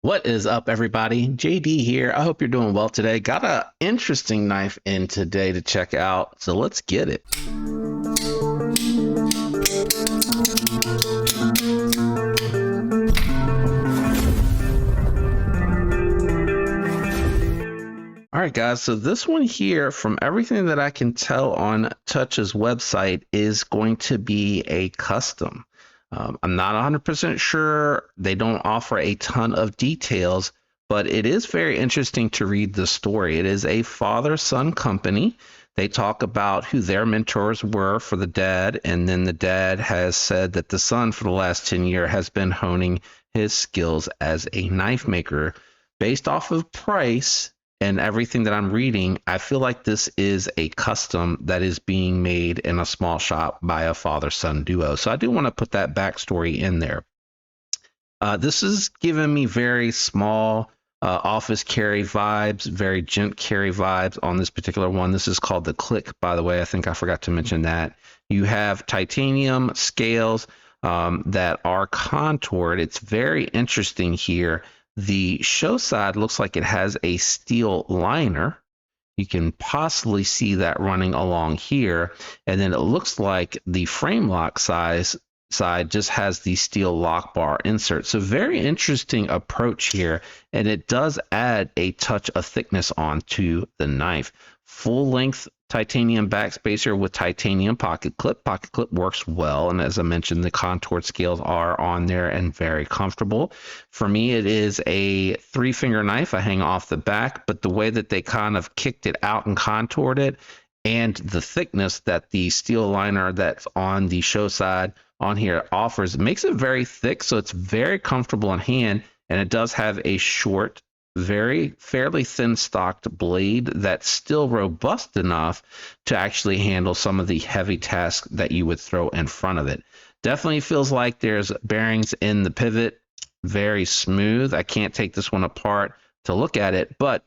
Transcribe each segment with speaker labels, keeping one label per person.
Speaker 1: What is up, everybody? JD here. I hope you're doing well today. Got an interesting knife in today to check out, so let's get it. All right, guys, so this one here, from everything that I can tell on Tuch's website, is going to be a custom. I'm not 100% sure. They don't offer a ton of details, but it is very interesting to read the story. It is a father-son company. They talk about who their mentors were for the dad, and then the dad has said that the son for the last 10 years has been honing his skills as a knife maker. Based off of price and everything that I'm reading, I feel like this is a custom that is being made in a small shop by a father-son duo. So I do want to put that backstory in there. This is giving me very small office carry vibes, very gent carry vibes on this particular one. This is called the Klick, by the way. I think I forgot to mention that. You have titanium scales that are contoured. It's very interesting here. The show side looks like it has a steel liner. You can possibly see that running along here. And then it looks like the frame lock side just has the steel lock bar insert. So very interesting approach here. And it does add a touch of thickness onto the knife. Full length titanium backspacer with titanium pocket clip. Pocket clip works well, and as I mentioned, the contoured scales are on there and very comfortable. For me, it is a 3-finger knife. I hang off the back, but the way that they kind of kicked it out and contoured it, and the thickness that the steel liner that's on the show side on here offers, makes it very thick, so it's very comfortable in hand, and it does have a short, fairly thin stocked blade that's still robust enough to actually handle some of the heavy tasks that you would throw in front of it. Definitely feels like there's bearings in the pivot, very smooth. I can't take this one apart to look at it, but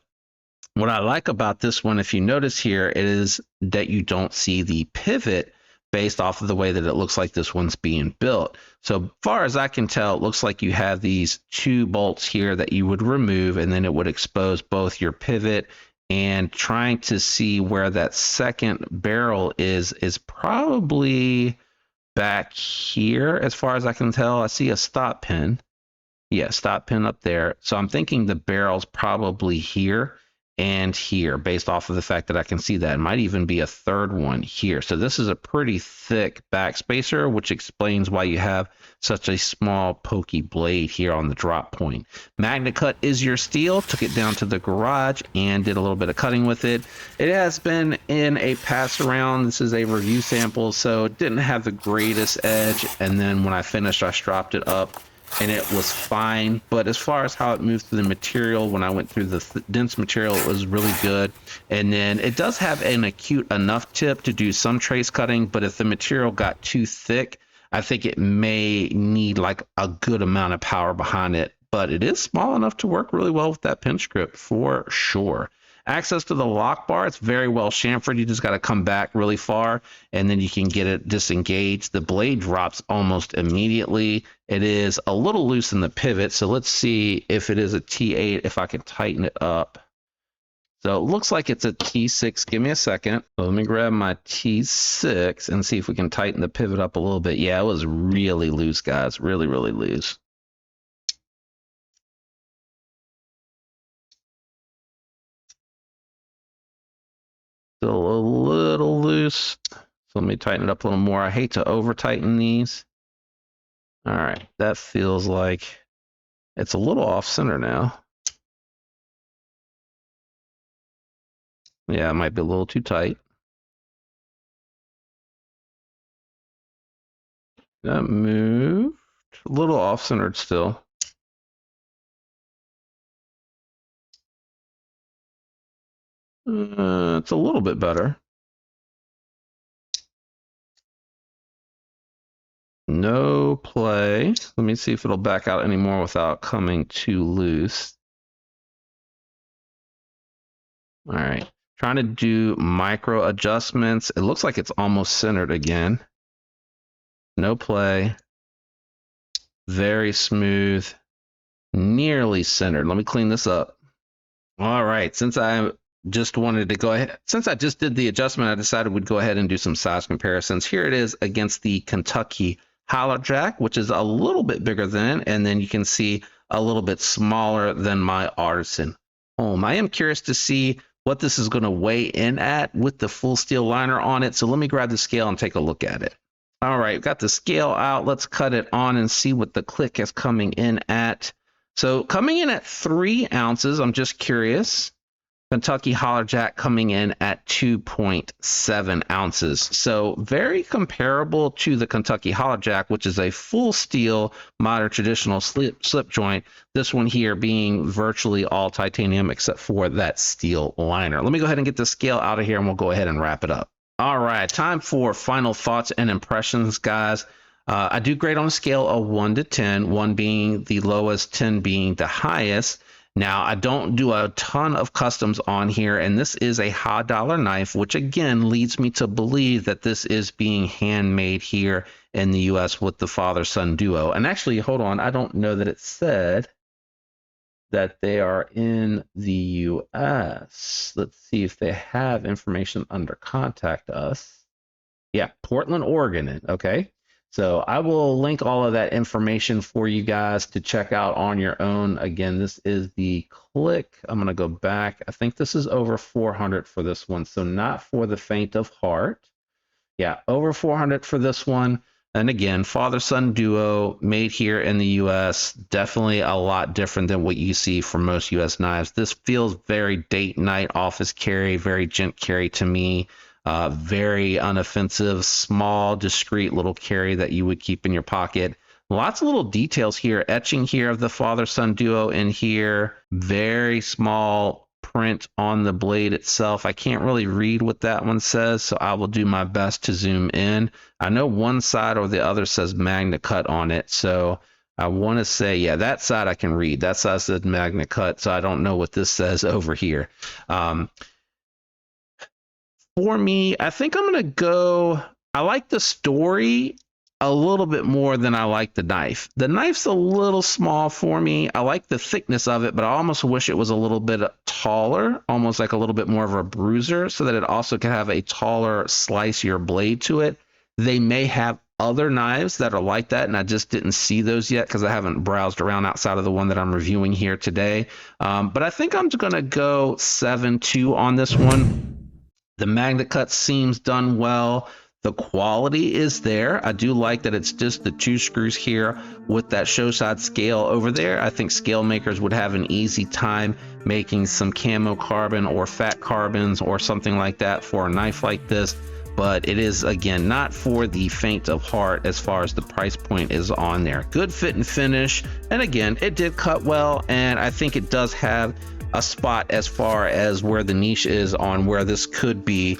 Speaker 1: what I like about this one, if you notice here, is that you don't see the pivot based off of the way that it looks like this one's being built. So far as I can tell, it looks like you have these 2 bolts here that you would remove, and then it would expose both your pivot, and trying to see where that second barrel is probably back here as far as I can tell. I see a stop pin. Yeah, stop pin up there. So I'm thinking the barrel's probably here and here, based off of the fact that I can see that. It might even be a third one here. So this is a pretty thick backspacer, which explains why you have such a small pokey blade here on the drop point. Magnet Cut is your steel. Took it down to the garage and did a little bit of cutting with it. It has been in a pass around. This is a review sample, so it didn't have the greatest edge. And then when I finished, I stropped it up, and it was fine. But as far as how it moved through the material, when I went through the dense material, it was really good. And then it does have an acute enough tip to do some trace cutting, but if the material got too thick, I think it may need like a good amount of power behind it. But it is small enough to work really well with that pinch grip for sure. Access to the lock bar, it's very well chamfered. You just got to come back really far, and then you can get it disengaged. The blade drops almost immediately. It is a little loose in the pivot, so let's see if it is a T8, if I can tighten it up. So it looks like it's a T6. Give me a second. So let me grab my T6 and see if we can tighten the pivot up a little bit. Yeah, it was really loose, guys. Really loose. Still a little loose. So let me tighten it up a little more. I hate to over tighten these. All right, that feels like it's a little off center now. Yeah, it might be a little too tight. That moved a little off centered still. It's a little bit better. No play. Let me see if it'll back out anymore without coming too loose. All right, trying to do micro adjustments. It looks like it's almost centered again. No play. Very smooth. nearly centered. Let me clean this up. All right, since I just wanted to go ahead, since I just did the adjustment, I decided we'd go ahead and do some size comparisons. Here it is against the Kentucky Hollowjack, which is a little bit bigger than, and then you can see a little bit smaller than my Artisan Home. I am curious to see what this is going to weigh in at with the full steel liner on it. So let me grab the scale and take a look at it. All right, got the scale out. Let's cut it on and see what the Klick is coming in at. So coming in at 3 ounces, I'm just curious. Kentucky Hollowjack coming in at 2.7 ounces. So very comparable to the Kentucky Hollowjack, which is a full steel modern traditional slip joint. This one here being virtually all titanium except for that steel liner. Let me go ahead and get the scale out of here and we'll go ahead and wrap it up. All right, time for final thoughts and impressions, guys. I do grade on a scale of 1 to 10, 1 being the lowest, 10 being the highest. Now, I don't do a ton of customs on here, and this is a high dollar knife, which again leads me to believe that this is being handmade here in the US with the father-son duo. And actually, hold on, I don't know that it said that they are in the US. Let's see if they have information under contact us. Yeah, Portland, Oregon. Okay. So I will link all of that information for you guys to check out on your own. Again, this is the Klick. I'm going to go back. I think this is over 400 for this one. So not for the faint of heart. Yeah, over 400 for this one. And again, father-son duo made here in the US. Definitely a lot different than what you see for most US knives. This feels very date night office carry, very gent carry to me. Very unoffensive, small, discreet little carry that you would keep in your pocket. Lots of little details here. Etching here of the father-son duo in here. Very small print on the blade itself. I can't really read what that one says, so I will do my best to zoom in. I know one side or the other says Magna Cut on it, so I want to say, yeah, that side I can read. That side says Magna Cut, so I don't know what this says over here. For me, I think I'm going to go, I like the story a little bit more than I like the knife. The knife's a little small for me. I like the thickness of it, but I almost wish it was a little bit taller, almost like a little bit more of a bruiser, so that it also can have a taller, slicier blade to it. They may have other knives that are like that, and I just didn't see those yet because I haven't browsed around outside of the one that I'm reviewing here today. But I think I'm going to go 7.2 on this one. The Magna Cut seems done well. The quality is there. I do like that it's just the 2 screws here with that show side scale over there. I think scale makers would have an easy time making some camo carbon or fat carbons or something like that for a knife like this. But it is, again, not for the faint of heart as far as the price point is on there. Good fit and finish. And again, it did cut well. And I think it does have a spot as far as where the niche is on where this could be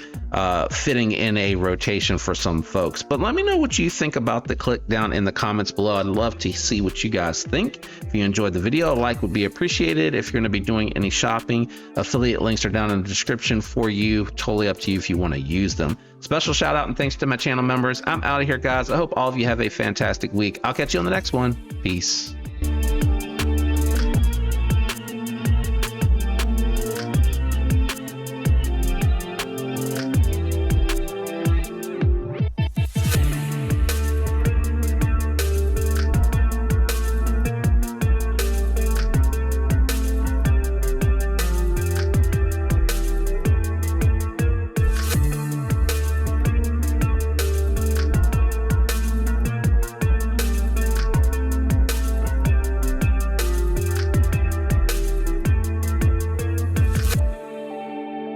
Speaker 1: fitting in a rotation for some folks. But let me know what you think about the Klick down in the comments below. I'd love to see what you guys think. If you enjoyed the video, a like would be appreciated. If you're going to be doing any shopping, affiliate links are down in the description for you. Totally up to you if you want to use them. Special shout out and thanks to my channel members. I'm out of here, guys. I hope all of you have a fantastic week. I'll catch you on the next one. Peace.